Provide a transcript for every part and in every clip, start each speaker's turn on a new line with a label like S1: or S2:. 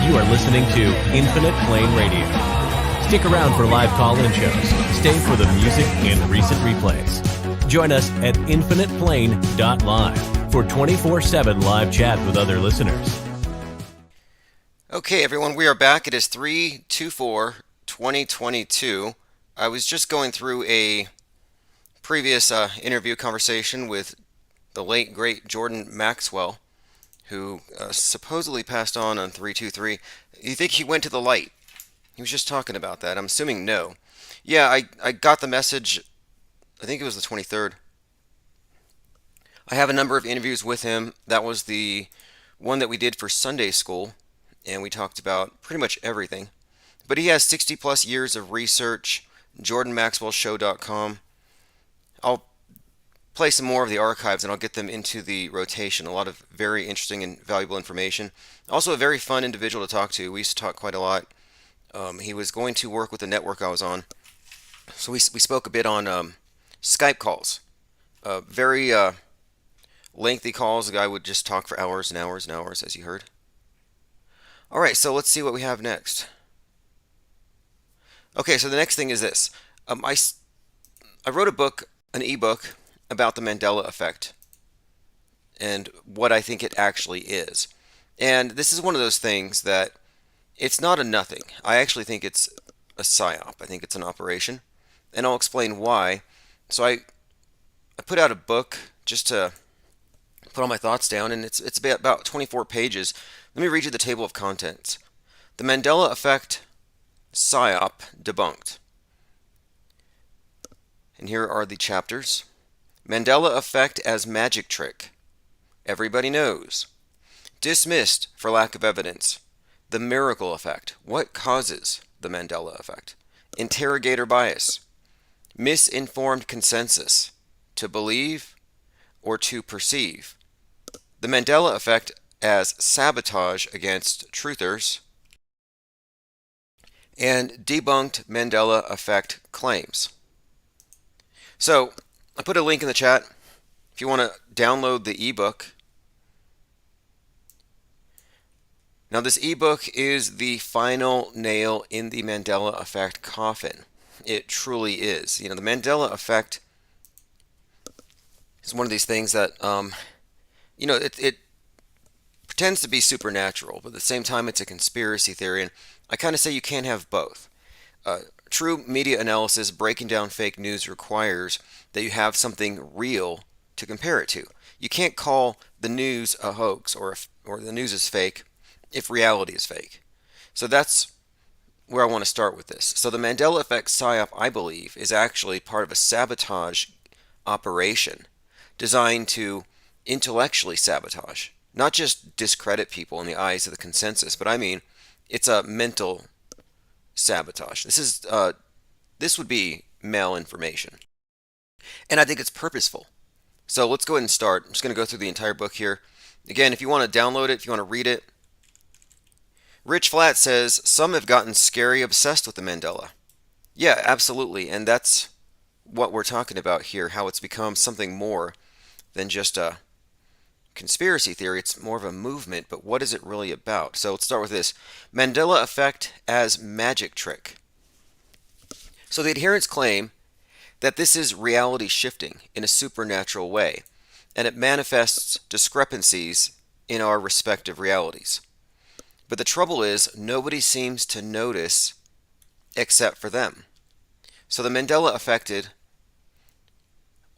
S1: You are listening to Infinite Plane Radio. Stick around for live call-in shows. Stay for the music and recent replays. Join us at infiniteplane.live for 24/7 live chat with other listeners.
S2: Okay, everyone, we are back. It is 3/24/2022. I was just going through a previous interview conversation with the late, great Jordan Maxwell, who supposedly passed on 3/23. You think he went to the light? He was just talking about that. I'm assuming no. Yeah, I got the message, I think it was the 23rd. I have a number of interviews with him. That was the one that we did for Sunday school, and we talked about pretty much everything. But he has 60 plus years of research, jordanmaxwellshow.com. I'll play some more of the archives and I'll get them into the rotation. A lot of very interesting and valuable information. Also a very fun individual to talk to. We used to talk quite a lot. He was going to work with the network I was on. So we spoke a bit on Skype calls. Very lengthy calls. The guy would just talk for hours and hours and hours, as you heard. Alright, so let's see what we have next. Okay, so the next thing is this. I wrote a book, an ebook, about the Mandela effect and what I think it actually is. And this is one of those things that it's not a nothing. I actually think it's a psyop. I think it's an operation. And I'll explain why. So I put out a book just to put all my thoughts down, and it's about 24 pages. Let me read you the table of contents. The Mandela effect, psyop, debunked. And here are the chapters. Mandela effect as magic trick. Everybody knows. Dismissed for lack of evidence. The miracle effect. What causes the Mandela effect? Interrogator bias. Misinformed consensus. To believe or to perceive. The Mandela effect as sabotage against truthers. And debunked Mandela effect claims. So, I put a link in the chat if you want to download the ebook. Now this ebook is the final nail in the Mandela effect coffin. It truly is. You know, the Mandela effect is one of these things that, it pretends to be supernatural, but at the same time it's a conspiracy theory, and I kind of say you can't have both. True media analysis, breaking down fake news, requires that you have something real to compare it to. You can't call the news a hoax or the news is fake if reality is fake. So that's where I want to start with this. So the Mandela effect psyop, I believe, is actually part of a sabotage operation designed to intellectually sabotage, not just discredit people in the eyes of the consensus, but I mean it's a mental sabotage. This would be malinformation. And I think it's purposeful. So let's go ahead and start. I'm just going to go through the entire book here. Again, if you want to download it, if you want to read it. Rich Flat says, some have gotten scary obsessed with the Mandela. Yeah, absolutely. And that's what we're talking about here, how it's become something more than just a conspiracy theory. It's more of a movement, but what is it really about? So let's start with this. Mandela effect as magic trick. So the adherents claim that this is reality shifting in a supernatural way, and it manifests discrepancies in our respective realities. But the trouble is, nobody seems to notice except for them. So the Mandela affected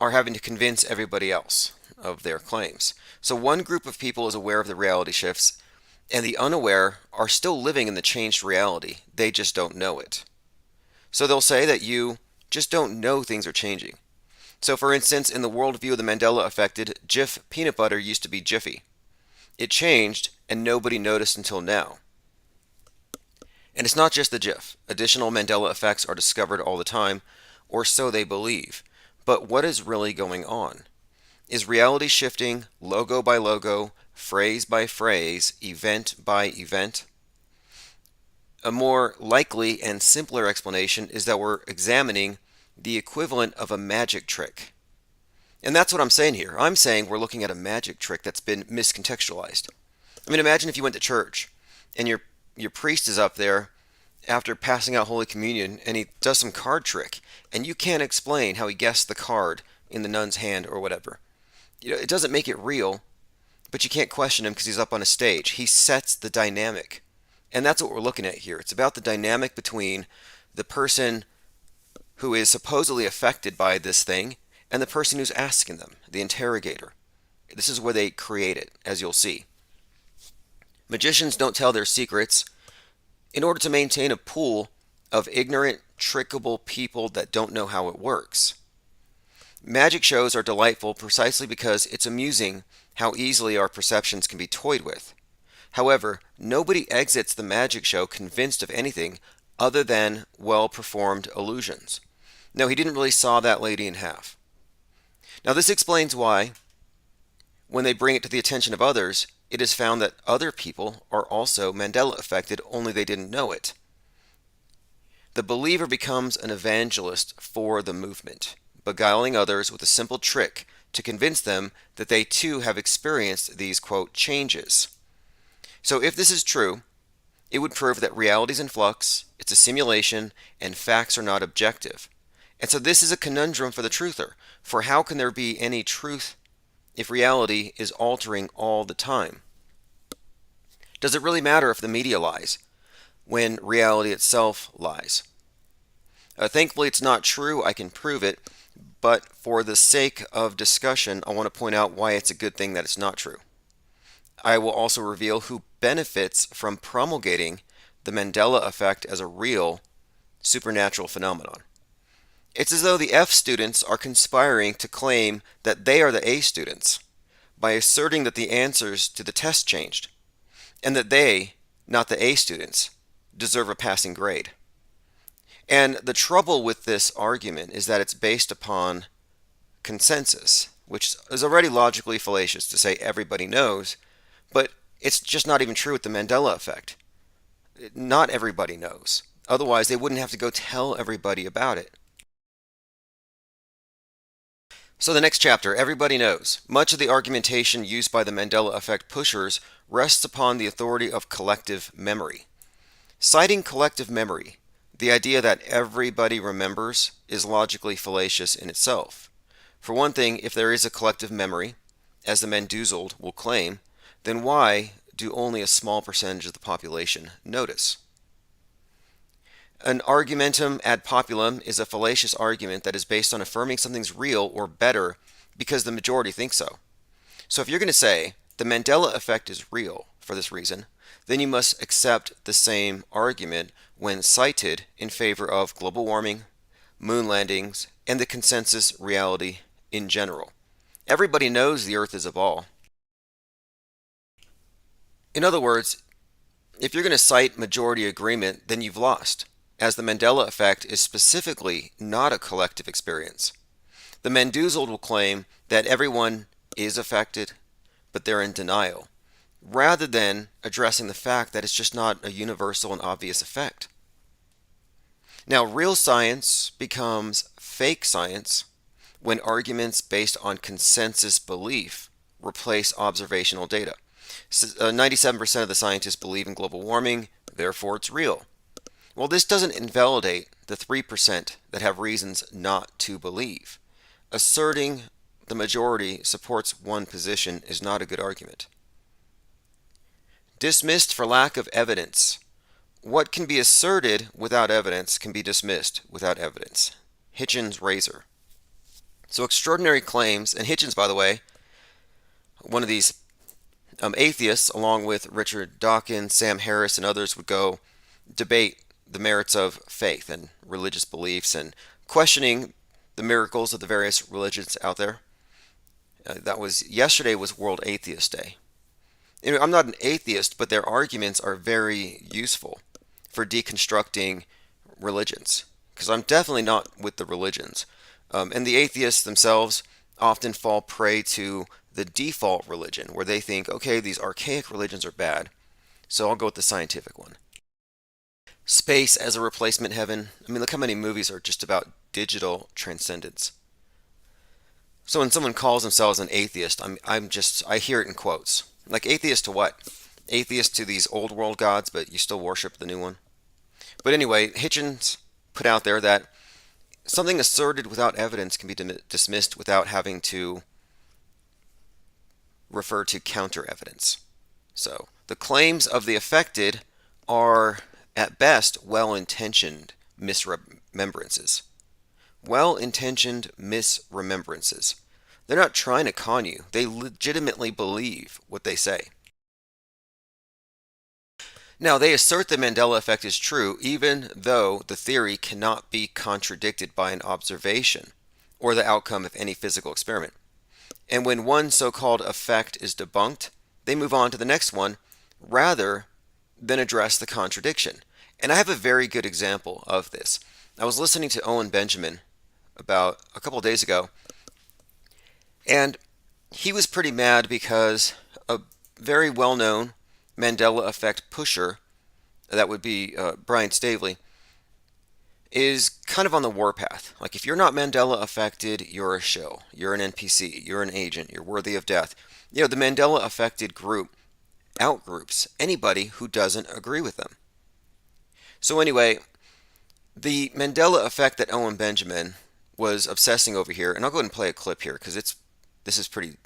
S2: are having to convince everybody else of their claims. So one group of people is aware of the reality shifts, and the unaware are still living in the changed reality. They just don't know it. So they'll say that you just don't know things are changing. So, for instance, in the worldview of the Mandela effect, Jif peanut butter used to be Jiffy. It changed, and nobody noticed until now. And it's not just the Jif. Additional Mandela effects are discovered all the time, or so they believe. But what is really going on? Is reality shifting logo by logo, phrase by phrase, event by event? A more likely and simpler explanation is that we're examining the equivalent of a magic trick. And that's what I'm saying here. I'm saying we're looking at a magic trick that's been miscontextualized. I mean, imagine if you went to church and your priest is up there after passing out Holy Communion and he does some card trick and you can't explain how he guessed the card in the nun's hand or whatever. It doesn't make it real, but you can't question him because he's up on a stage. He sets the dynamic. And that's what we're looking at here. It's about the dynamic between the person who is supposedly affected by this thing and the person who's asking them, the interrogator. This is where they create it, as you'll see. Magicians don't tell their secrets in order to maintain a pool of ignorant, trickable people that don't know how it works. Magic shows are delightful precisely because it's amusing how easily our perceptions can be toyed with. However, nobody exits the magic show convinced of anything other than well-performed illusions. No, he didn't really saw that lady in half. Now, this explains why, when they bring it to the attention of others, it is found that other people are also Mandela affected, only they didn't know it. The believer becomes an evangelist for the movement, beguiling others with a simple trick to convince them that they too have experienced these, quote, changes. So if this is true, it would prove that reality is in flux, it's a simulation, and facts are not objective. And so this is a conundrum for the truther, for how can there be any truth if reality is altering all the time? Does it really matter if the media lies, when reality itself lies? Thankfully, it's not true. I can prove it. But for the sake of discussion, I want to point out why it's a good thing that it's not true. I will also reveal who benefits from promulgating the Mandela effect as a real supernatural phenomenon. It's as though the F students are conspiring to claim that they are the A students by asserting that the answers to the test changed, and that they, not the A students, deserve a passing grade. And the trouble with this argument is that it's based upon consensus, which is already logically fallacious to say everybody knows, but it's just not even true with the Mandela effect. Not everybody knows. Otherwise, they wouldn't have to go tell everybody about it. So the next chapter, everybody knows. Much of the argumentation used by the Mandela effect pushers rests upon the authority of collective memory. Citing collective memory, the idea that everybody remembers, is logically fallacious in itself. For one thing, if there is a collective memory, as the Mendoozled will claim, then why do only a small percentage of the population notice? An argumentum ad populum is a fallacious argument that is based on affirming something's real or better because the majority thinks so. So if you're going to say the Mandela effect is real for this reason, then you must accept the same argument when cited in favor of global warming, moon landings, and the consensus reality in general. Everybody knows the Earth is a ball. In other words, if you're going to cite majority agreement, then you've lost, as the Mandela effect is specifically not a collective experience. The Mendoozled will claim that everyone is affected, but they're in denial, rather than addressing the fact that it's just not a universal and obvious effect. Now, real science becomes fake science when arguments based on consensus belief replace observational data. 97% of the scientists believe in global warming, therefore it's real. Well, this doesn't invalidate the 3% that have reasons not to believe. Asserting the majority supports one position is not a good argument. Dismissed for lack of evidence. What can be asserted without evidence can be dismissed without evidence. Hitchens' razor. So extraordinary claims, and Hitchens, by the way, one of these atheists, along with Richard Dawkins, Sam Harris, and others, would go debate the merits of faith and religious beliefs and questioning the miracles of the various religions out there. Yesterday was World Atheist Day. I'm not an atheist, but their arguments are very useful for deconstructing religions, because I'm definitely not with the religions. And the atheists themselves often fall prey to the default religion, where they think, okay, these archaic religions are bad, so I'll go with the scientific one. Space as a replacement heaven. I mean, look how many movies are just about digital transcendence. So when someone calls themselves an atheist, I hear it in quotes. Like, atheist to what? Atheist to these old world gods, but you still worship the new one? But anyway, Hitchens put out there that something asserted without evidence can be dismissed without having to refer to counter evidence. So, the claims of the affected are, at best, well-intentioned misremembrances. Well-intentioned misremembrances. They're not trying to con you. They legitimately believe what they say. Now, they assert the Mandela effect is true even though the theory cannot be contradicted by an observation or the outcome of any physical experiment. And when one so-called effect is debunked, they move on to the next one rather than address the contradiction. And I have a very good example of this. I was listening to Owen Benjamin about a couple of days ago, and he was pretty mad because a very well-known Mandela effect pusher, that would be Brian Stavely, is kind of on the warpath. Like, if you're not Mandela affected, you're a shill. You're an NPC. You're an agent. You're worthy of death. You know, the Mandela affected group outgroups anybody who doesn't agree with them. So anyway, the Mandela effect that Owen Benjamin was obsessing over here, and I'll go ahead and play a clip here because this is pretty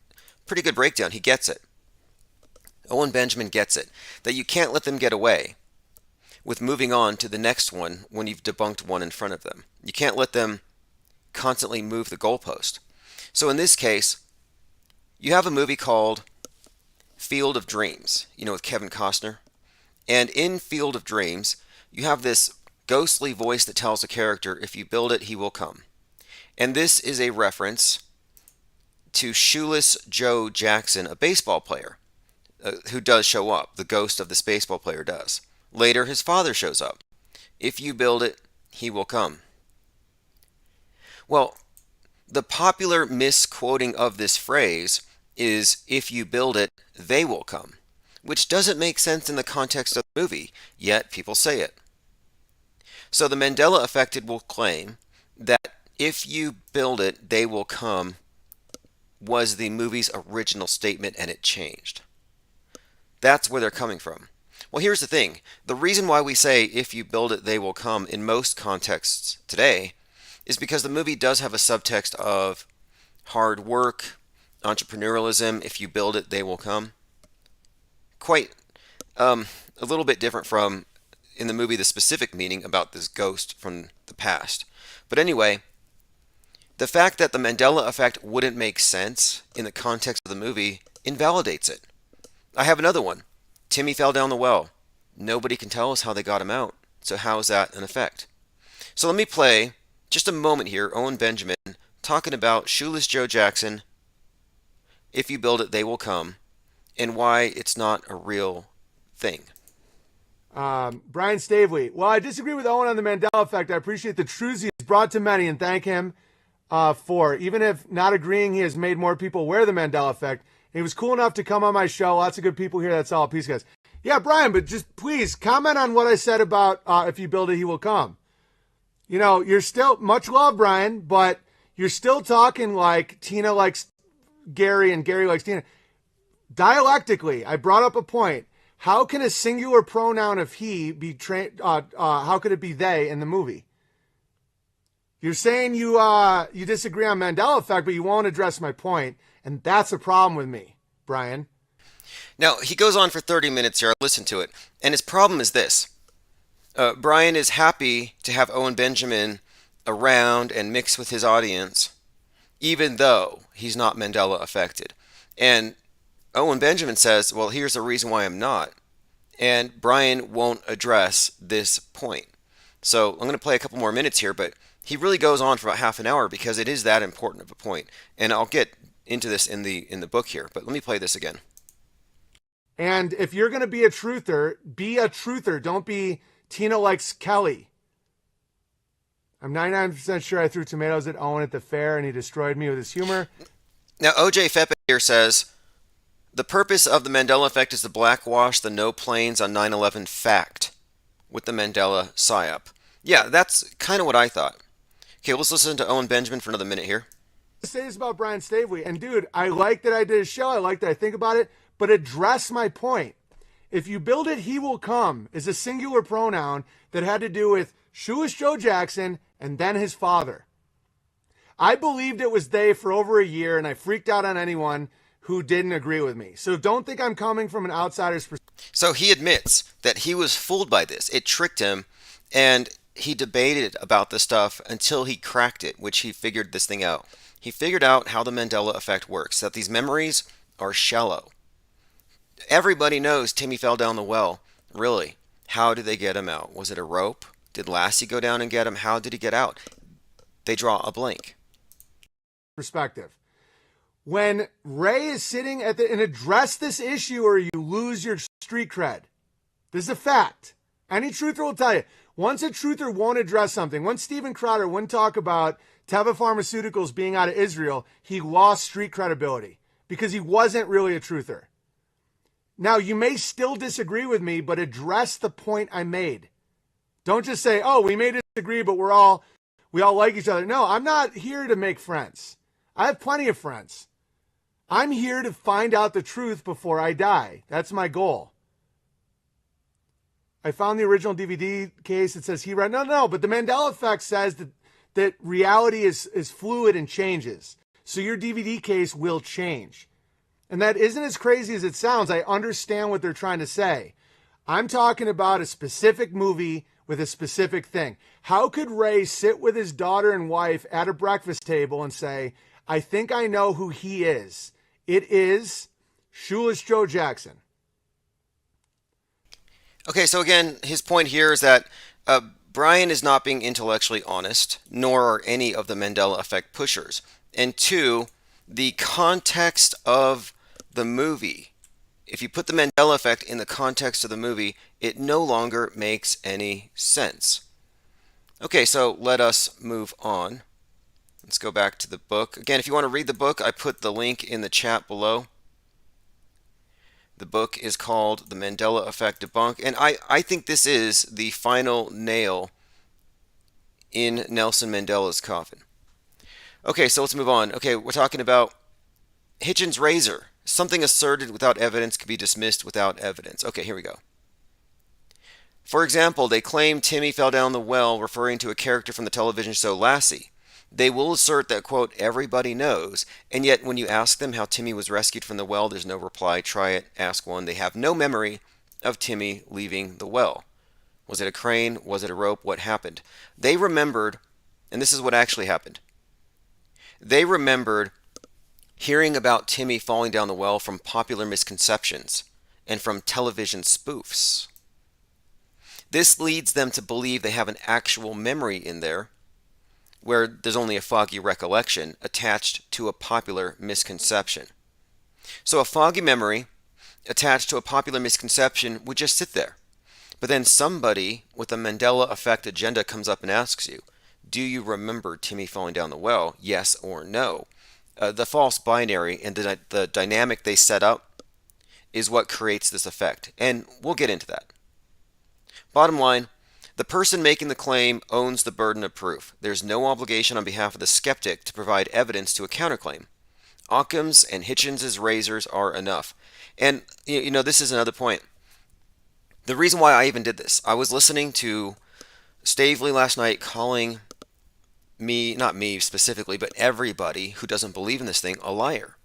S2: good breakdown. He gets it. Owen Benjamin gets it, that you can't let them get away with moving on to the next one when you've debunked one in front of them. You can't let them constantly move the goalpost. So in this case, you have a movie called Field of Dreams, with Kevin Costner. And in Field of Dreams, you have this ghostly voice that tells the character, if you build it, he will come. And this is a reference to Shoeless Joe Jackson, a baseball player, who does show up. The ghost of this baseball player does. Later, his father shows up. If you build it, he will come. Well, the popular misquoting of this phrase is, if you build it, they will come, which doesn't make sense in the context of the movie, yet people say it. So the Mandela affected will claim that if you build it, they will come was the movie's original statement and it changed. That's where they're coming from. Well, here's the thing. The reason why we say, if you build it, they will come in most contexts today is because the movie does have a subtext of hard work, entrepreneurialism. If you build it, they will come. Quite a little bit different from, in the movie, the specific meaning about this ghost from the past. But anyway, the fact that the Mandela effect wouldn't make sense in the context of the movie invalidates it. I have another one. Timmy fell down the well. Nobody can tell us how they got him out. So how is that an effect? So let me play just a moment here, Owen Benjamin talking about Shoeless Joe Jackson, if you build it, they will come, and why it's not a real thing.
S3: Brian Stavely. Well, I disagree with Owen on the Mandela effect. I appreciate the truths he has brought to many and thank him for. Even if not agreeing, he has made more people aware of the Mandela effect. He was cool enough to come on my show. Lots of good people here. That's all. Peace, guys. Yeah, Brian, but just please comment on what I said about if you build it, he will come. You're still, much love, Brian, but you're still talking like Tina likes Gary and Gary likes Tina. Dialectically, I brought up a point. How can a singular pronoun of he be, how could it be they in the movie? You're saying you disagree on Mandela effect, but you won't address my point. And that's a problem with me, Brian.
S2: Now, he goes on for 30 minutes here. I'll listen to it. And his problem is this. Brian is happy to have Owen Benjamin around and mix with his audience, even though he's not Mandela affected. And Owen Benjamin says, well, here's the reason why I'm not. And Brian won't address this point. So I'm going to play a couple more minutes here, but he really goes on for about half an hour because it is that important of a point. And I'll get into this in the book here, but let me play this again.
S3: And if you're going to be a truther, be a truther. Don't be Tina likes Kelly. I'm 99% sure I threw tomatoes at Owen at the fair and he destroyed me with his humor.
S2: Now, O.J. Fepe here says, the purpose of the Mandela effect is to blackwash the no planes on 9/11 fact with the Mandela psyop. Yeah, that's kind of what I thought. Okay, let's listen to Owen Benjamin for another minute here.
S3: Say this about Brian Stavely. And dude, I like that I did a show. I like that I think about it, but address my point. If you build it, he will come is a singular pronoun that had to do with Shoeless Joe Jackson and then his father. I believed it was they for over a year, and I freaked out on anyone who didn't agree with me. So don't think I'm coming from an outsider's perspective.
S2: So he admits that he was fooled by this. It tricked him, and he debated about this stuff until he cracked it, which he figured this thing out. He figured out how the Mandela effect works, that these memories are shallow. Everybody knows Timmy fell down the well. Really, how did they get him out? Was it a rope? Did Lassie go down and get him? How did he get out? They draw a blank.
S3: Perspective. When Ray is sitting at and address this issue or you lose your street cred. This is a fact. Any truther will tell you. Once a truther won't address something, once Steven Crowder wouldn't talk about Teva Pharmaceuticals being out of Israel, he lost street credibility because he wasn't really a truther. Now, you may still disagree with me, but address the point I made. Don't just say, oh, we may disagree, but we all like each other. No, I'm not here to make friends. I have plenty of friends. I'm here to find out the truth before I die. That's my goal. I found the original DVD case. It says he read. No. But the Mandela effect says that reality is fluid and changes. So your DVD case will change. And that isn't as crazy as it sounds. I understand what they're trying to say. I'm talking about a specific movie with a specific thing. How could Ray sit with his daughter and wife at a breakfast table and say, I think I know who he is. It is Shoeless Joe Jackson.
S2: Okay, so again, his point here is that Brian is not being intellectually honest, nor are any of the Mandela effect pushers. And two, the context of the movie. If you put the Mandela effect in the context of the movie, it no longer makes any sense. Okay, so let us move on. Let's go back to the book. Again, if you want to read the book, I put the link in the chat below. The book is called The Mandela Effect Debunked, and I think this is the final nail in Nelson Mandela's coffin. Okay, so let's move on. Okay, we're talking about Hitchens' razor. Something asserted without evidence can be dismissed without evidence. Okay, here we go. For example, they claim Timmy fell down the well, referring to a character from the television show Lassie. They will assert that, quote, everybody knows, and yet when you ask them how Timmy was rescued from the well, there's no reply. Try it, ask one. They have no memory of Timmy leaving the well. Was it a crane? Was it a rope? What happened? They remembered, and this is what actually happened. They remembered hearing about Timmy falling down the well from popular misconceptions and from television spoofs. This leads them to believe they have an actual memory in there, where there's only a foggy recollection attached to a popular misconception. So a foggy memory attached to a popular misconception would just sit there. But then somebody with a Mandela effect agenda comes up and asks you, do you remember Timmy falling down the well? Yes or no? The false binary and the dynamic they set up is what creates this effect. And we'll get into that. Bottom line, the person making the claim owns the burden of proof. There's no obligation on behalf of the skeptic to provide evidence to a counterclaim. Occam's and Hitchens' razors are enough. And, this is another point. The reason why I even did this, I was listening to Stavely last night calling me, not me specifically, but everybody who doesn't believe in this thing, a liar.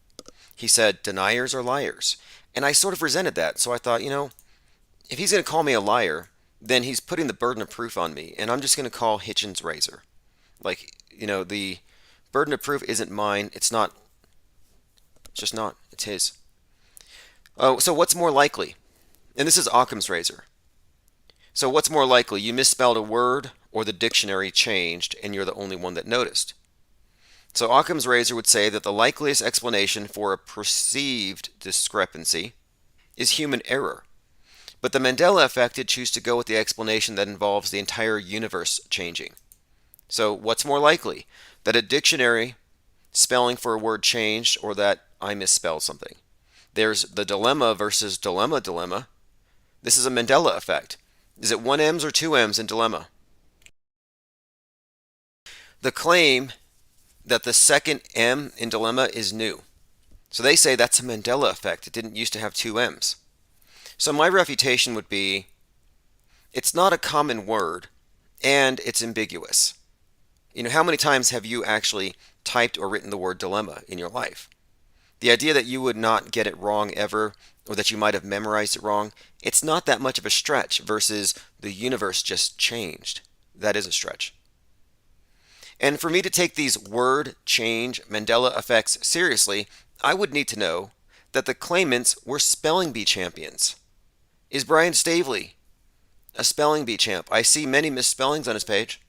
S2: He said, deniers are liars. And I sort of resented that. So I thought, if he's going to call me a liar, then he's putting the burden of proof on me, and I'm just going to call Hitchens' razor. The burden of proof isn't mine. It's not. It's just not. It's his. Oh, so what's more likely? And this is Occam's razor. So what's more likely? You misspelled a word or the dictionary changed and you're the only one that noticed? So Occam's razor would say that the likeliest explanation for a perceived discrepancy is human error. But the Mandela effect would choose to go with the explanation that involves the entire universe changing. So what's more likely? That a dictionary spelling for a word changed or that I misspelled something? There's the dilemma versus dilemma. This is a Mandela effect. Is it one M's or two M's in dilemma? The claim that the second M in dilemma is new. So they say that's a Mandela effect. It didn't used to have two M's. So my refutation would be, it's not a common word and it's ambiguous. How many times have you actually typed or written the word dilemma in your life? The idea that you would not get it wrong ever, or that you might have memorized it wrong, it's not that much of a stretch versus the universe just changed. That is a stretch. And for me to take these word change Mandela effects seriously, I would need to know that the claimants were spelling bee champions. Is Brian Stavely a spelling bee champ? I see many misspellings on his page.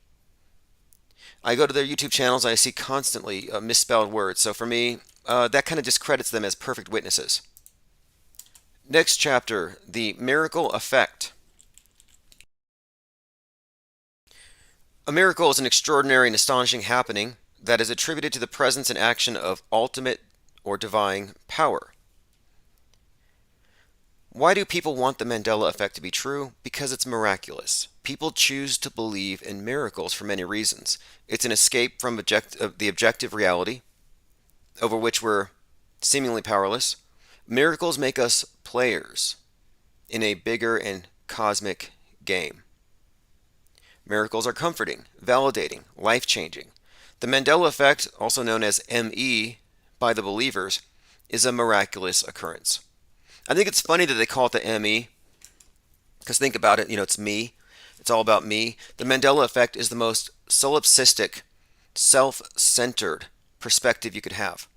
S2: I go to their YouTube channels, I see constantly misspelled words. So for me, that kind of discredits them as perfect witnesses. Next chapter, the miracle effect. A miracle is an extraordinary and astonishing happening that is attributed to the presence and action of ultimate or divine power. Why do people want the Mandela effect to be true? Because it's miraculous. People choose to believe in miracles for many reasons. It's an escape from the objective reality over which we're seemingly powerless. Miracles make us players in a bigger and cosmic game. Miracles are comforting, validating, life-changing. The Mandela effect, also known as ME by the believers, is a miraculous occurrence. I think it's funny that they call it the ME, because think about it, it's me. It's all about me. The Mandela effect is the most solipsistic, self-centered perspective you could have.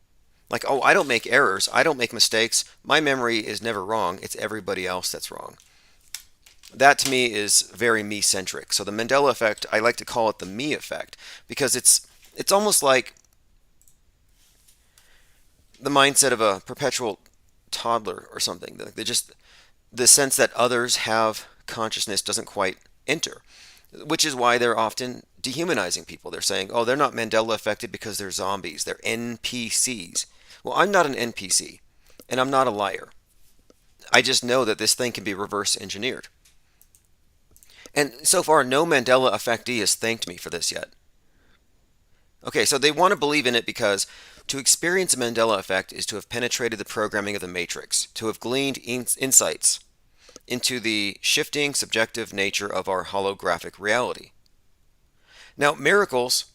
S2: Like, oh, I don't make errors. I don't make mistakes. My memory is never wrong. It's everybody else that's wrong. That to me is very me-centric. So the Mandela effect, I like to call it the me effect, because it's almost like the mindset of a perpetual toddler or something. The sense that others have consciousness doesn't quite enter, which is why they're often dehumanizing people. They're saying, oh, they're not Mandela affected because they're zombies. They're NPCs. Well, I'm not an NPC, and I'm not a liar. I just know that this thing can be reverse engineered. And so far, no Mandela affectee has thanked me for this yet. Okay, so they want to believe in it because to experience a Mandela effect is to have penetrated the programming of the matrix, to have gleaned insights into the shifting subjective nature of our holographic reality. Now, miracles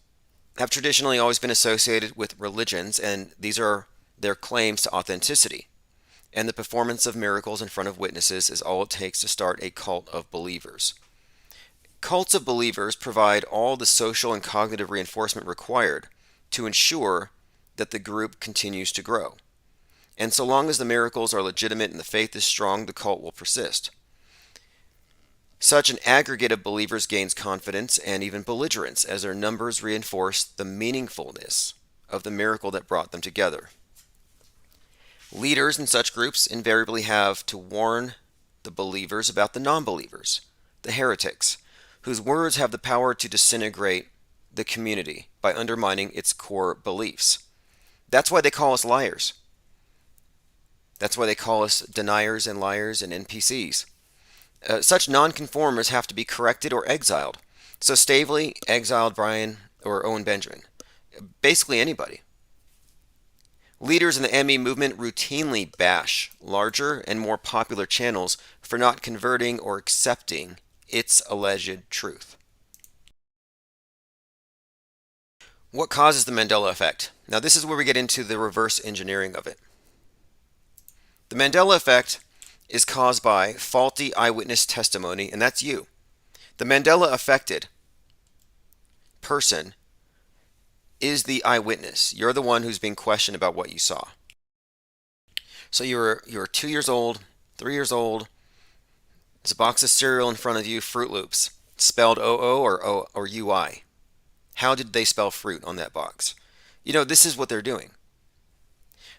S2: have traditionally always been associated with religions, and these are their claims to authenticity. And the performance of miracles in front of witnesses is all it takes to start a cult of believers. Cults of believers provide all the social and cognitive reinforcement required to ensure that the group continues to grow. And so long as the miracles are legitimate and the faith is strong, the cult will persist. Such an aggregate of believers gains confidence and even belligerence as their numbers reinforce the meaningfulness of the miracle that brought them together. Leaders in such groups invariably have to warn the believers about the non-believers, the heretics, whose words have the power to disintegrate the community by undermining its core beliefs. That's why they call us liars. That's why they call us deniers and liars and NPCs. Such nonconformers have to be corrected or exiled. So Stavely exiled Brian or Owen Benjamin. Basically anybody. Leaders in the ME movement routinely bash larger and more popular channels for not converting or accepting its alleged truth. What causes the Mandela effect? Now this is where we get into the reverse engineering of it. The Mandela effect is caused by faulty eyewitness testimony, and that's you. The Mandela affected person is the eyewitness. You're the one who's being questioned about what you saw. So you're 2 years old, 3 years old, There's a box of cereal in front of you, Fruit Loops, spelled OO or UI. How did they spell fruit on that box? This is what they're doing.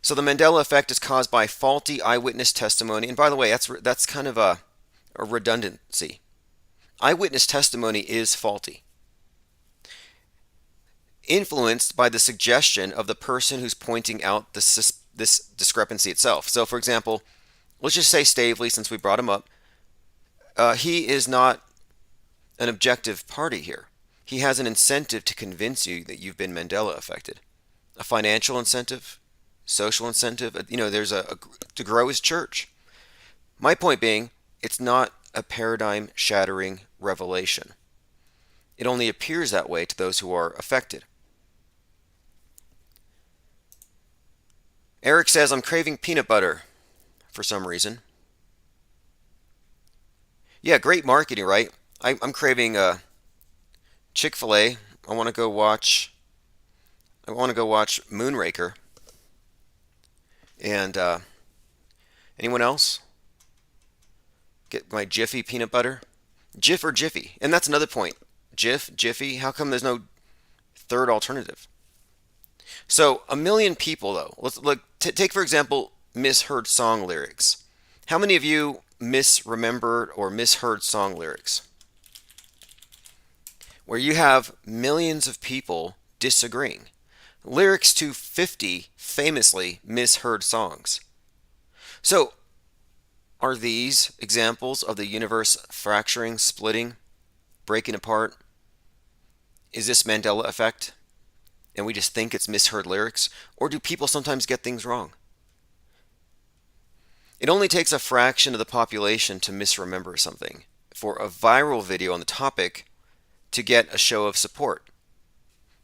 S2: So the Mandela effect is caused by faulty eyewitness testimony. And by the way, that's kind of a redundancy. Eyewitness testimony is faulty, influenced by the suggestion of the person who's pointing out this discrepancy itself. So, for example, let's just say Stavely, since we brought him up, he is not an objective party here. He has an incentive to convince you that you've been Mandela affected. A financial incentive, social incentive, there's to grow his church. My point being, it's not a paradigm shattering revelation. It only appears that way to those who are affected. Eric says, I'm craving peanut butter for some reason. Yeah, great marketing, right? I'm craving Chick-fil-A. I want to go watch Moonraker. And anyone else? Get my Jiffy peanut butter? Jif or Jiffy? And that's another point. Jif, Jiffy, how come there's no third alternative? So, a million people, though. Let's look. Take, for example, misheard song lyrics. How many of you misremembered or misheard song lyrics? Where you have millions of people disagreeing. Lyrics to 50 famously misheard songs. So, are these examples of the universe fracturing, splitting, breaking apart? Is this Mandela effect? And we just think it's misheard lyrics? Or do people sometimes get things wrong? It only takes a fraction of the population to misremember something for a viral video on the topic to get a show of support.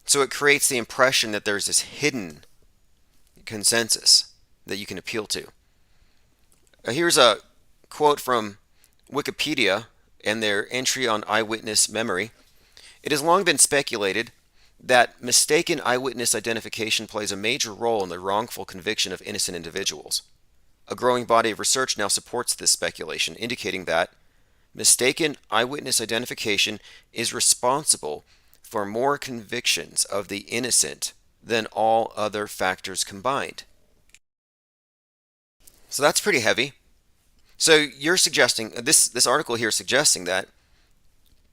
S2: So it creates the impression that there's this hidden consensus that you can appeal to. Here's a quote from Wikipedia and their entry on eyewitness memory. It has long been speculated that mistaken eyewitness identification plays a major role in the wrongful conviction of innocent individuals. A growing body of research now supports this speculation, indicating that mistaken eyewitness identification is responsible for more convictions of the innocent than all other factors combined. So that's pretty heavy. So you're suggesting, this article here is suggesting that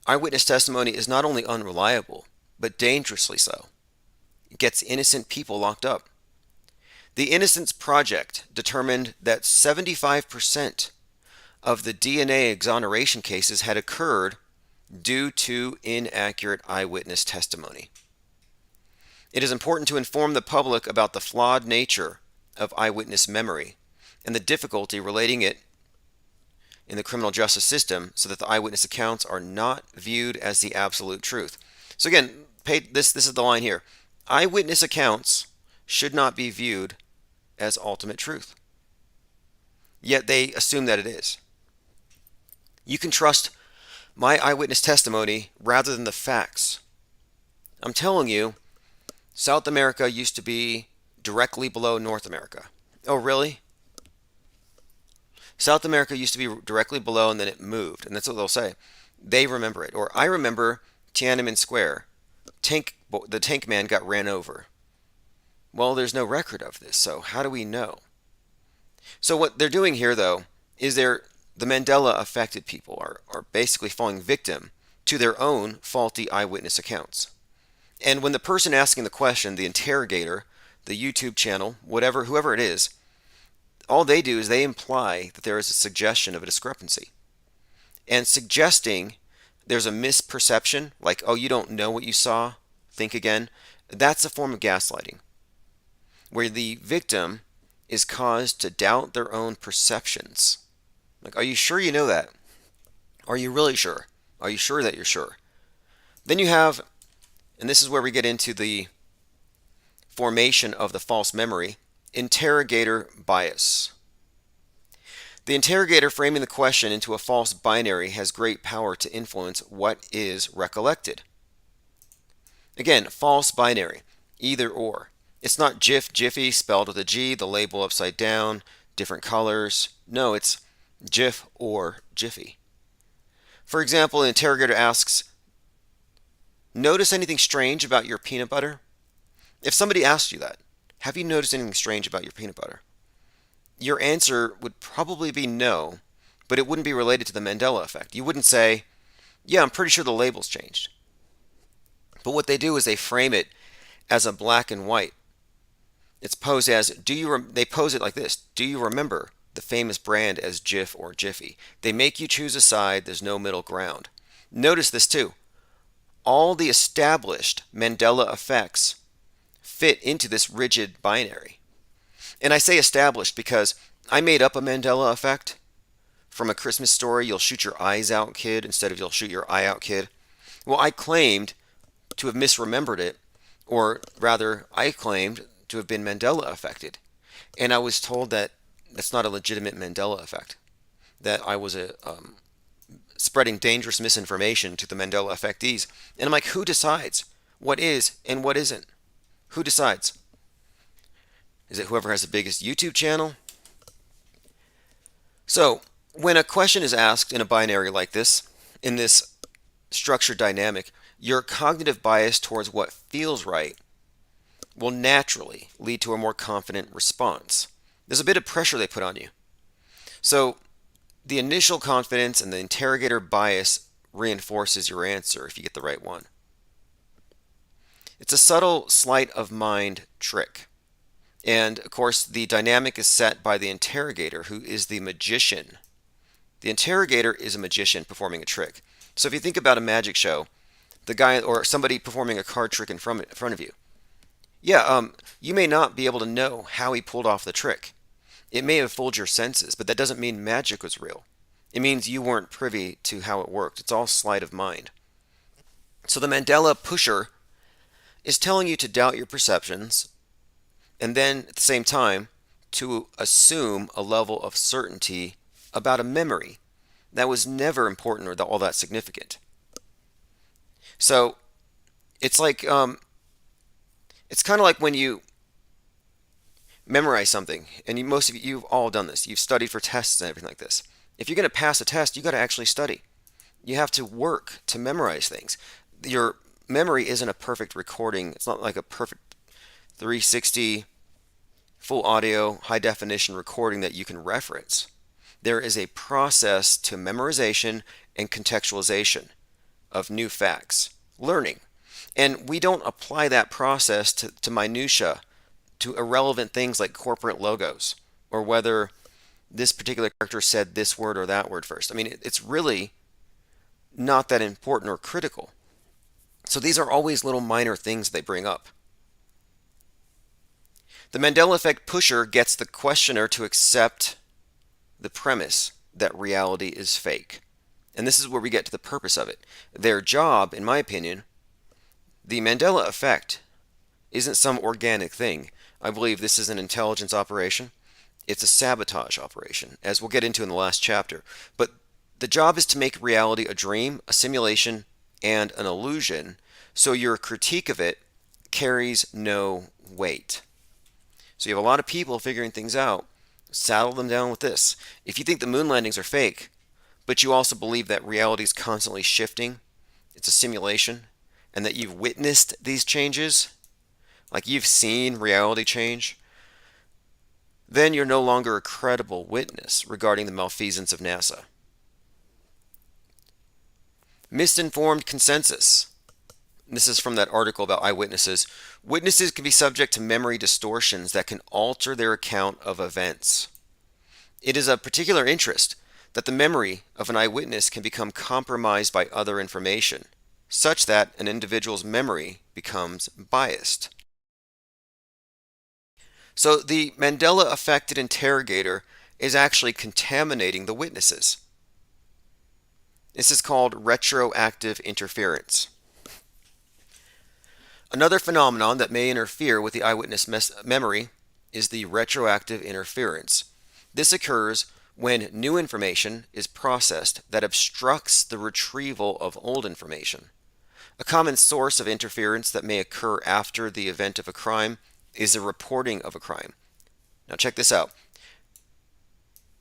S2: eyewitness testimony is not only unreliable, but dangerously so. It gets innocent people locked up. The Innocence Project determined that 75% of the DNA exoneration cases had occurred due to inaccurate eyewitness testimony. It is important to inform the public about the flawed nature of eyewitness memory and the difficulty relating it in the criminal justice system so that the eyewitness accounts are not viewed as the absolute truth. So again, this is the line here. Eyewitness accounts should not be viewed as ultimate truth. Yet they assume that it is. You can trust my eyewitness testimony rather than the facts. I'm telling you, South America used to be directly below North America. Oh, really? South America used to be directly below and then it moved. And that's what they'll say. They remember it. Or I remember Tiananmen Square. The tank man got ran over. Well, there's no record of this, so how do we know? So what they're doing here, though, is the Mandela affected people are basically falling victim to their own faulty eyewitness accounts. And when the person asking the question, the interrogator, the YouTube channel, whoever it is, all they do is they imply that there is a suggestion of a discrepancy. And suggesting there's a misperception, like, oh, you don't know what you saw, think again, that's a form of gaslighting, where the victim is caused to doubt their own perceptions. Like, are you sure you know that? Are you really sure? Are you sure that you're sure? Then you have, and this is where we get into the formation of the false memory, interrogator bias. The interrogator framing the question into a false binary has great power to influence what is recollected. Again, false binary, either or. It's not Jiffy spelled with a G, the label upside down, different colors. No, it's Jif or Jiffy. For example, the interrogator asks, notice anything strange about your peanut butter? If somebody asked you that, have you noticed anything strange about your peanut butter? Your answer would probably be no, but it wouldn't be related to the Mandela effect. You wouldn't say, yeah, I'm pretty sure the label's changed. But what they do is they frame it as a black and white. It's posed as, they pose it like this: do you remember the famous brand as Jif or Jiffy? They make you choose a side, there's no middle ground. Notice this too. All the established Mandela effects fit into this rigid binary. And I say established because I made up a Mandela effect from A Christmas Story. You'll shoot your eyes out, kid, instead of you'll shoot your eye out, kid. Well, I claimed to have misremembered it, or rather, I claimed to have been Mandela affected. And I was told that that's not a legitimate Mandela effect, that I was spreading dangerous misinformation to the Mandela affectees. And I'm like, who decides what is and what isn't? Who decides? Is it whoever has the biggest YouTube channel? So, when a question is asked in a binary like this, in this structured dynamic, your cognitive bias towards what feels right will naturally lead to a more confident response. There's a bit of pressure they put on you. So, the initial confidence and the interrogator bias reinforces your answer if you get the right one. It's a subtle sleight of mind trick. And, of course, the dynamic is set by the interrogator, who is the magician. The interrogator is a magician performing a trick. So if you think about a magic show, the guy or somebody performing a card trick in front of you, you may not be able to know how he pulled off the trick. It may have fooled your senses, but that doesn't mean magic was real. It means you weren't privy to how it worked. It's all sleight of mind. So the Mandela pusher is telling you to doubt your perceptions, and then at the same time to assume a level of certainty about a memory that was never important or all that significant. So it's like it's kind of like when you memorize something, and most of you've all done this. You've studied for tests and everything like this. If you're going to pass a test, you got to actually study. You have to work to memorize things. Your memory isn't a perfect recording. It's not like a perfect 360 full audio high definition recording that you can reference. There is a process to memorization and contextualization of new facts, learning. And we don't apply that process to minutia, to irrelevant things like corporate logos, or whether this particular character said this word or that word first. I mean, it's really not that important or critical. So these are always little minor things they bring up. The Mandela effect pusher gets the questioner to accept the premise that reality is fake. And this is where we get to the purpose of it. Their job, in my opinion, the Mandela effect isn't some organic thing. I believe this is an intelligence operation. It's a sabotage operation, as we'll get into in the last chapter. But the job is to make reality a dream, a simulation, and an illusion, so your critique of it carries no weight. So you have a lot of people figuring things out. Saddle them down with this. If you think the moon landings are fake, but you also believe that reality is constantly shifting, it's a simulation, and that you've witnessed these changes, like you've seen reality change, then you're no longer a credible witness regarding the malfeasance of NASA. Misinformed consensus. This is from that article about eyewitnesses. Witnesses can be subject to memory distortions that can alter their account of events. It is of particular interest that the memory of an eyewitness can become compromised by other information, such that an individual's memory becomes biased. So the Mandela-affected interrogator is actually contaminating the witnesses. This is called retroactive interference. Another phenomenon that may interfere with the eyewitness memory is the retroactive interference. This occurs when new information is processed that obstructs the retrieval of old information. A common source of interference that may occur after the event of a crime is the reporting of a crime. Now check this out.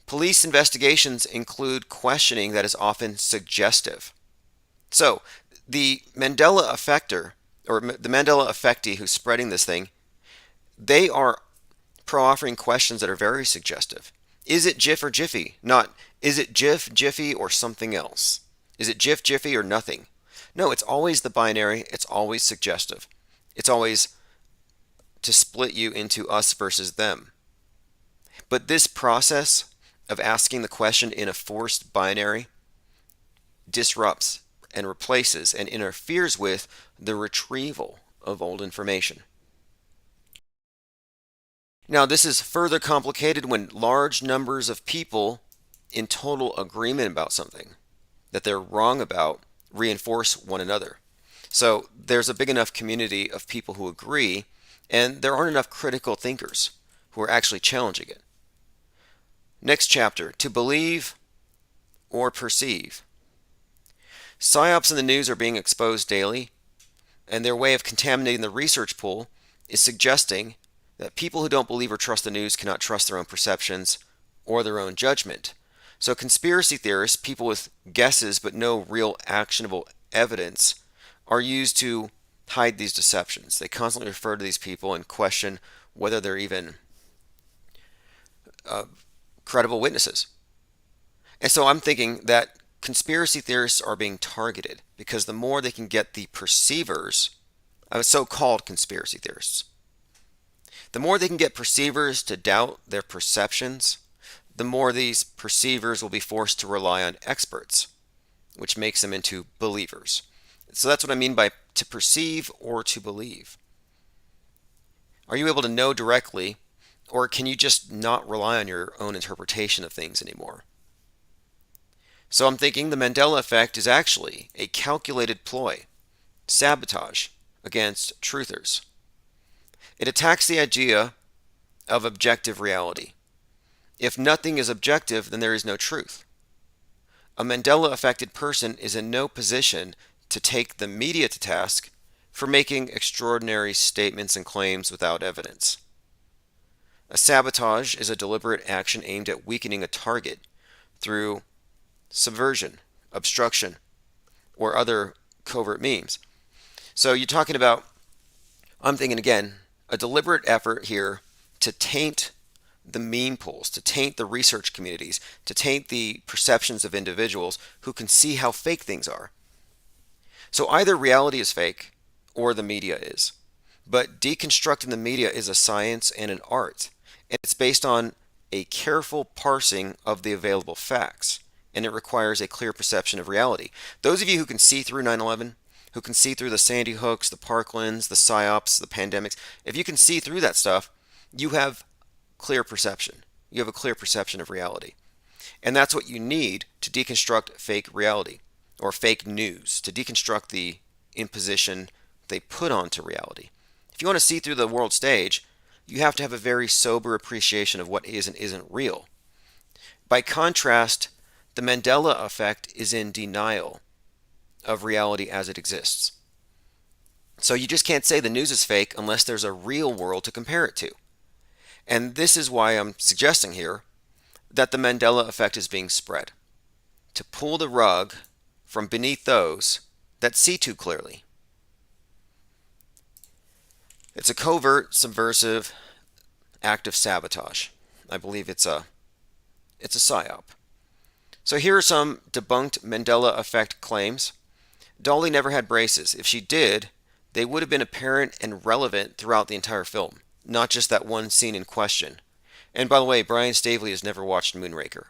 S2: Police investigations include questioning that is often suggestive. So, the Mandela affector, or the Mandela affectee who's spreading this thing, they are offering questions that are very suggestive. Is it Jif or Jiffy? Not, is it Jif, Jiffy, or something else? Is it Jif, Jiffy, or nothing? No, it's always the binary. It's always suggestive. It's always to split you into us versus them. But this process of asking the question in a forced binary disrupts and replaces and interferes with the retrieval of old information. Now, this is further complicated when large numbers of people in total agreement about something that they're wrong about reinforce one another. So there's a big enough community of people who agree, and there aren't enough critical thinkers who are actually challenging it. Next chapter, to believe or perceive. Psyops in the news are being exposed daily, and their way of contaminating the research pool is suggesting that people who don't believe or trust the news cannot trust their own perceptions or their own judgment. So conspiracy theorists, people with guesses but no real actionable evidence, are used to hide these deceptions. They constantly refer to these people and question whether they're even credible witnesses. And so I'm thinking that conspiracy theorists are being targeted because the more they can get the perceivers, so-called conspiracy theorists, the more they can get perceivers to doubt their perceptions, the more these perceivers will be forced to rely on experts, which makes them into believers. So that's what I mean by to perceive or to believe. Are you able to know directly, or can you just not rely on your own interpretation of things anymore? So I'm thinking the Mandela effect is actually a calculated ploy, sabotage against truthers. It attacks the idea of objective reality. If nothing is objective, then there is no truth. A Mandela affected person is in no position to take the media to task for making extraordinary statements and claims without evidence. A sabotage is a deliberate action aimed at weakening a target through subversion, obstruction, or other covert means. So you're talking about, I'm thinking again, a deliberate effort here to taint the meme pools, to taint the research communities, to taint the perceptions of individuals who can see how fake things are. So either reality is fake or the media is. But deconstructing the media is a science and an art. And it's based on a careful parsing of the available facts. And it requires a clear perception of reality. Those of you who can see through 9/11, who can see through the Sandy Hooks, the Parklands, the psyops, the pandemics, if you can see through that stuff, you have clear perception. You have a clear perception of reality. And that's what you need to deconstruct fake reality or fake news, to deconstruct the imposition they put onto reality. If you want to see through the world stage, you have to have a very sober appreciation of what is and isn't real. By contrast, the Mandela effect is in denial of reality as it exists. So you just can't say the news is fake unless there's a real world to compare it to. And this is why I'm suggesting here that the Mandela effect is being spread, to pull the rug from beneath those that see too clearly. It's a covert, subversive act of sabotage. I believe it's a psyop. So here are some debunked Mandela effect claims. Dolly never had braces. If she did, they would have been apparent and relevant throughout the entire film, not just that one scene in question. And by the way, Brian Staveley has never watched Moonraker.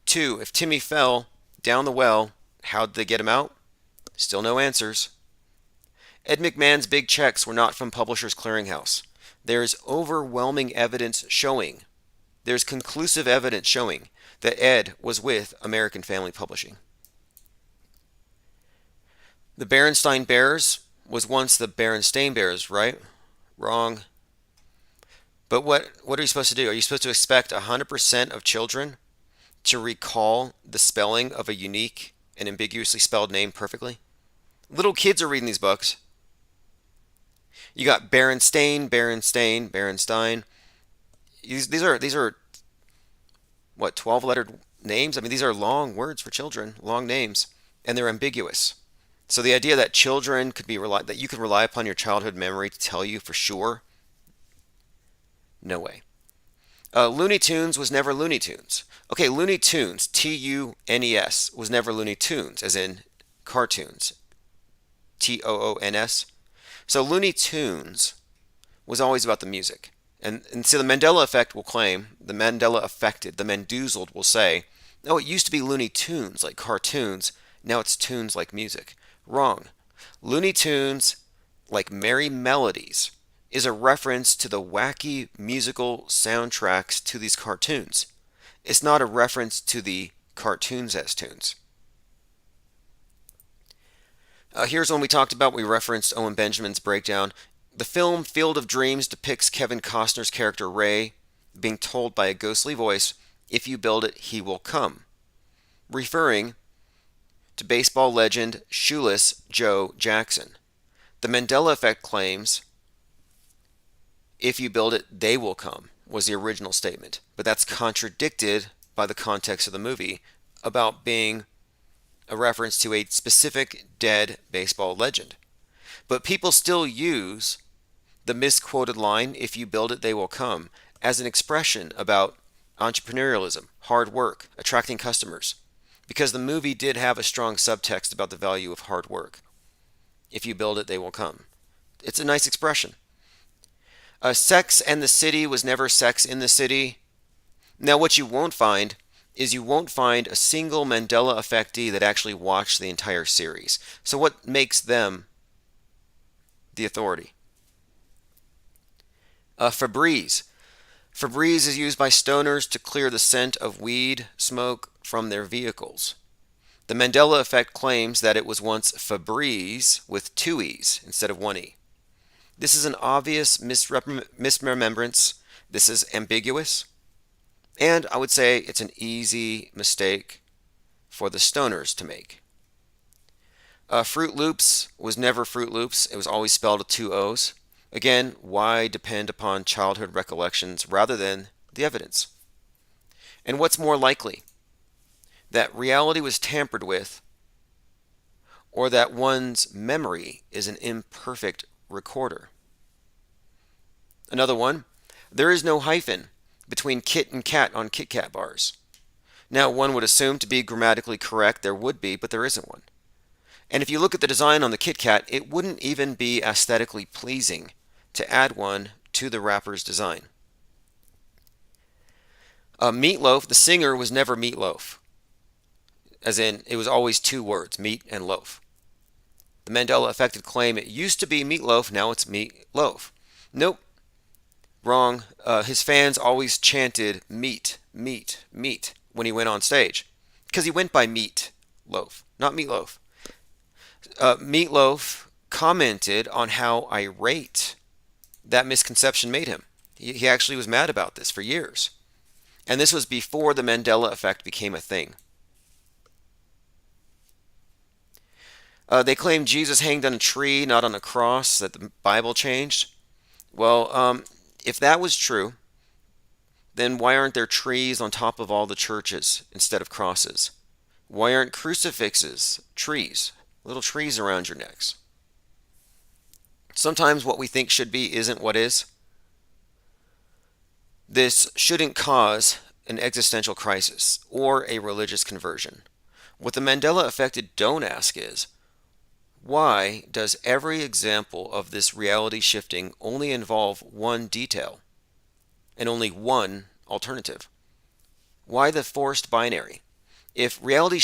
S2: 2. If Timmy fell down the well, how did they get him out? Still no answers. Ed McMahon's big checks were not from Publishers Clearinghouse. There's overwhelming evidence showing, there's conclusive evidence showing that Ed was with American Family Publishing. The Berenstain Bears was once the Berenstain Bears, right? Wrong. But what are you supposed to do? Are you supposed to expect 100% of children to recall the spelling of a unique and ambiguously spelled name perfectly? Little kids are reading these books. You got Berenstain, Berenstain. These are 12-lettered names? I mean, these are long words for children, long names, and they're ambiguous. So the idea that children could be that you can rely upon your childhood memory to tell you for sure, no way. Looney Tunes was never Looney Tunes. Okay, Looney Tunes, Tunes, was never Looney Tunes, as in cartoons, Toons. So Looney Tunes was always about the music. And so the Mandela effect will claim, the Mandela affected, the Manduzled will say, oh, it used to be Looney Tunes, like cartoons, now it's tunes like music. Wrong. Looney Tunes, like Merry Melodies, is a reference to the wacky musical soundtracks to these cartoons. It's not a reference to the cartoons as tunes. Here's one we talked about. We referenced Owen Benjamin's breakdown. The film Field of Dreams depicts Kevin Costner's character Ray being told by a ghostly voice, if you build it, he will come, referring to baseball legend Shoeless Joe Jackson. The Mandela effect claims, if you build it, they will come, was the original statement. But that's contradicted by the context of the movie about being a reference to a specific dead baseball legend. But people still use the misquoted line, if you build it, they will come, as an expression about entrepreneurialism, hard work, attracting customers. Because the movie did have a strong subtext about the value of hard work. If you build it, they will come. It's a nice expression. Sex and the City was never Sex in the City. Now, what you won't find is you won't find a single Mandela effectee that actually watched the entire series. So what makes them the authority? Febreze. Febreze is used by stoners to clear the scent of weed smoke from their vehicles. The Mandela effect claims that it was once Febreze with two E's instead of one E. This is an obvious misremembrance. This is ambiguous. And I would say it's an easy mistake for the stoners to make. Fruit Loops was never Fruit Loops. It was always spelled with two O's. Again, why depend upon childhood recollections rather than the evidence? And what's more likely? That reality was tampered with, or that one's memory is an imperfect recorder? Another one, there is no hyphen between kit and cat on Kit Kat bars. Now, one would assume to be grammatically correct there would be, but there isn't one. And if you look at the design on the Kit Kat, it wouldn't even be aesthetically pleasing to add one to the wrapper's design. Meatloaf, the singer was never Meatloaf. As in, it was always two words, meat and loaf. The Mandela effect claim it used to be meatloaf, now it's meatloaf. Nope. Wrong. His fans always chanted meat, meat, meat when he went on stage. Because he went by meat loaf, not meatloaf. Meatloaf commented on how irate that misconception made him. He actually was mad about this for years. And this was before the Mandela effect became a thing. They claim Jesus hanged on a tree, not on a cross, that the Bible changed. Well, if that was true, then why aren't there trees on top of all the churches instead of crosses? Why aren't crucifixes trees, little trees around your necks? Sometimes what we think should be isn't what is. This shouldn't cause an existential crisis or a religious conversion. What the Mandela effect don't ask is, why does every example of this reality shifting only involve one detail and only one alternative? Why the forced binary? If reality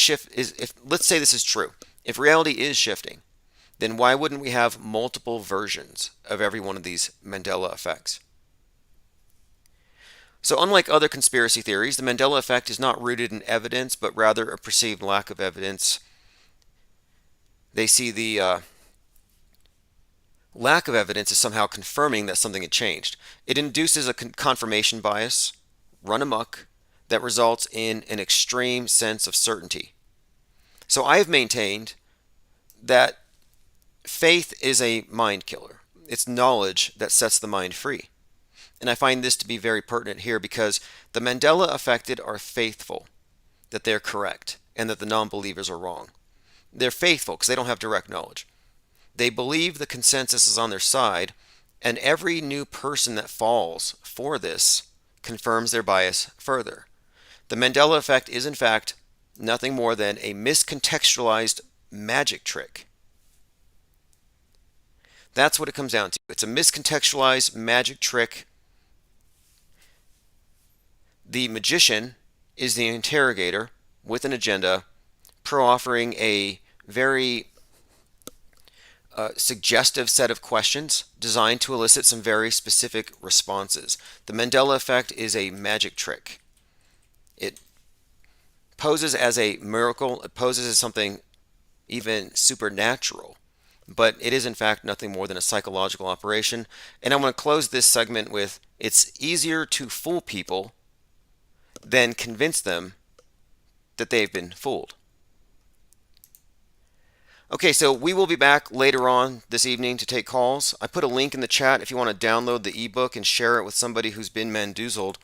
S2: let's say this is true, if reality is shifting, then why wouldn't we have multiple versions of every one of these Mandela effects? So unlike other conspiracy theories, the Mandela effect is not rooted in evidence, but rather a perceived lack of evidence. They see the lack of evidence as somehow confirming that something had changed. It induces a confirmation bias, run amok, that results in an extreme sense of certainty. So I have maintained that faith is a mind killer. It's knowledge that sets the mind free. And I find this to be very pertinent here because the Mandela affected are faithful that they're correct and that the non-believers are wrong. They're faithful because they don't have direct knowledge. They believe the consensus is on their side, and every new person that falls for this confirms their bias further. The Mandela effect is in fact nothing more than a miscontextualized magic trick. That's what it comes down to. It's a miscontextualized magic trick. The magician is the interrogator with an agenda, offering a very suggestive set of questions designed to elicit some very specific responses. The Mandela effect is a magic trick. It poses as a miracle, it poses as something even supernatural, but it is in fact nothing more than a psychological operation. And I'm going to close this segment with, it's easier to fool people than convince them that they've been fooled. Okay, so we will be back later on this evening to take calls. I put a link in the chat if you want to download the ebook and share it with somebody who's been mandoozled.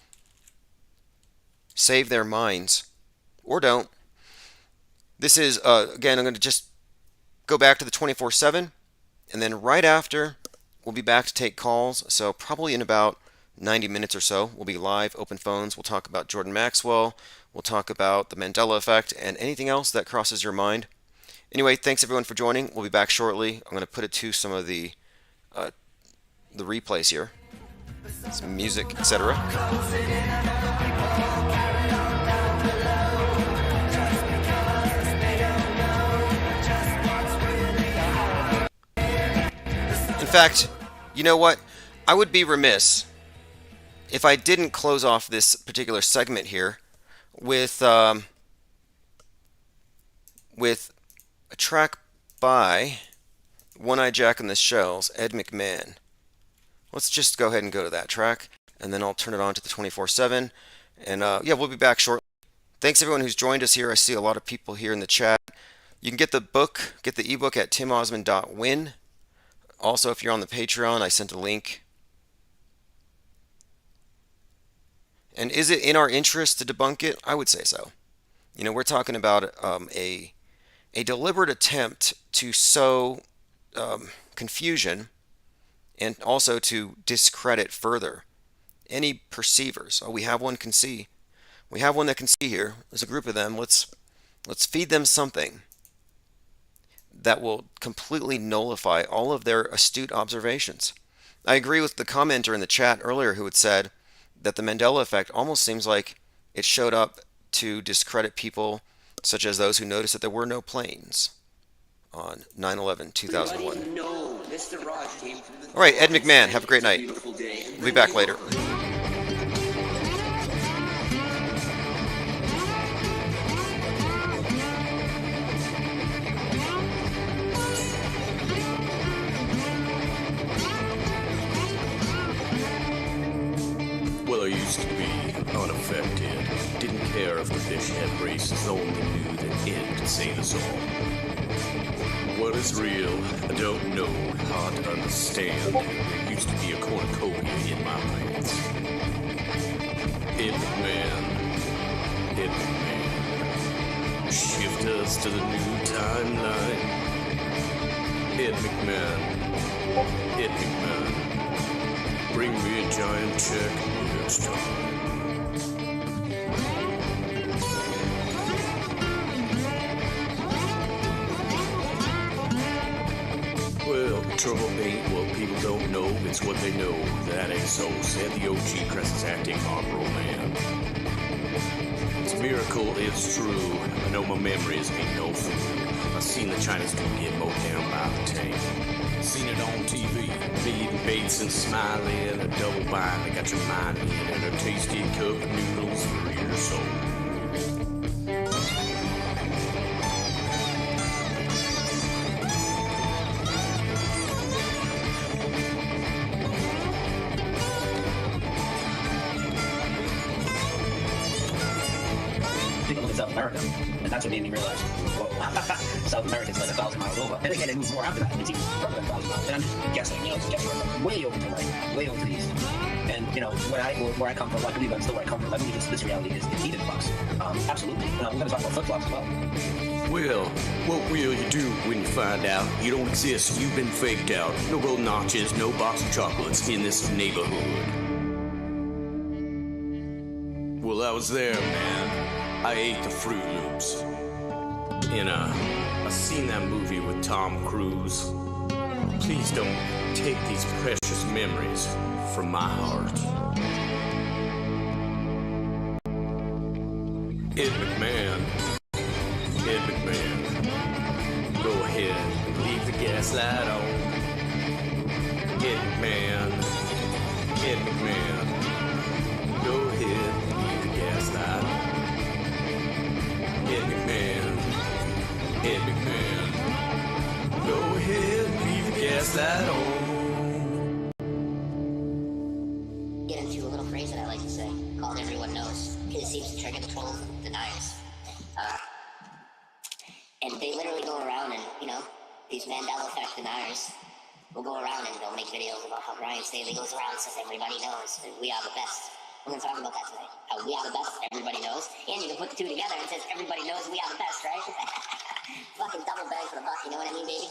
S2: Save their minds. Or don't. This is, again, I'm going to just go back to the 24/7, and then right after, we'll be back to take calls. So probably in about 90 minutes or so, we'll be live, open phones. We'll talk about Jordan Maxwell. We'll talk about the Mandela effect and anything else that crosses your mind. Anyway, thanks everyone for joining. We'll be back shortly. I'm going to put it to some of the replays here, some music, etc. In fact, you know what? I would be remiss if I didn't close off this particular segment here with a track by One-Eyed Jack and the Shells, Ed McMahon. Let's just go ahead and go to that track, and then I'll turn it on to the 24/7. And yeah, we'll be back shortly. Thanks everyone who's joined us here. I see a lot of people here in the chat. You can get the book, get the ebook at timosman.win. Also, if you're on the Patreon, I sent a link. And is it in our interest to debunk it? I would say so. You know, we're talking about a deliberate attempt to sow confusion and also to discredit further any perceivers. Oh, we have one can see. We have one that can see here. There's a group of them. Let's feed them something that will completely nullify all of their astute observations. I agree with the commenter in the chat earlier who had said that the Mandela effect almost seems like it showed up to discredit people such as those who noticed that there were no planes on 9/11/2001. All right, Ed McMahon, have a great night. We'll be back later.
S4: Well, I used to be unaffected. Didn't care if the fish had races, only knew that it could save us all. What is real? I don't know. Hard to understand. There used to be a cornucopia in my pants. Epic man. Epic man. Shift us to the new timeline. Epic man. Epic man. Bring me a giant check next time. Well, trouble ain't what people don't know, it's what they know. That ain't so, said the OG Cress's acting opera man. It's a miracle, it's true. I know my memories ain't no fool. I've seen the Chinese dude get mowed down by the tank. Seen it on TV, feeding Bates and Smiley and a double bind. They got your mind in and a tasty cup of noodles for your soul.
S5: People in South America, and that's what made me realize, whoa, South America's like 1,000 miles over. And again, it moves more after that. It's even further than 1,000 miles. And I'm just guessing, it's just way over to the right, way over to the east. And, where I come from, I believe that's still where I come from. I believe this reality is even flux. Absolutely. We're going to talk about flip-flops as well.
S4: Well, what will you do when you find out you don't exist? You've been faked out. No gold notches, no box of chocolates in this neighborhood. Well, I was there, man. I ate the Fruit Loops. I seen that movie with Tom Cruise. Please don't take these precious memories from my heart. Ed McMahon. Go ahead and leave the gaslight on. Ed McMahon. Go ahead and leave the gaslight on. Ed McMahon. Go ahead and leave the gaslight on.
S6: Get into a little phrase that I like to say, called everyone knows, because it seems to trigger the trolls and deniers. And they literally go around and, these Mandela effect deniers will go around and they'll make videos about how Brian Staley goes around and says everybody knows, we are the best. We're going to talk about that today. How we are the best, everybody knows. And you can put the two together and it says everybody knows we are the best, right? Fucking double bang for the buck, you know what I mean, baby?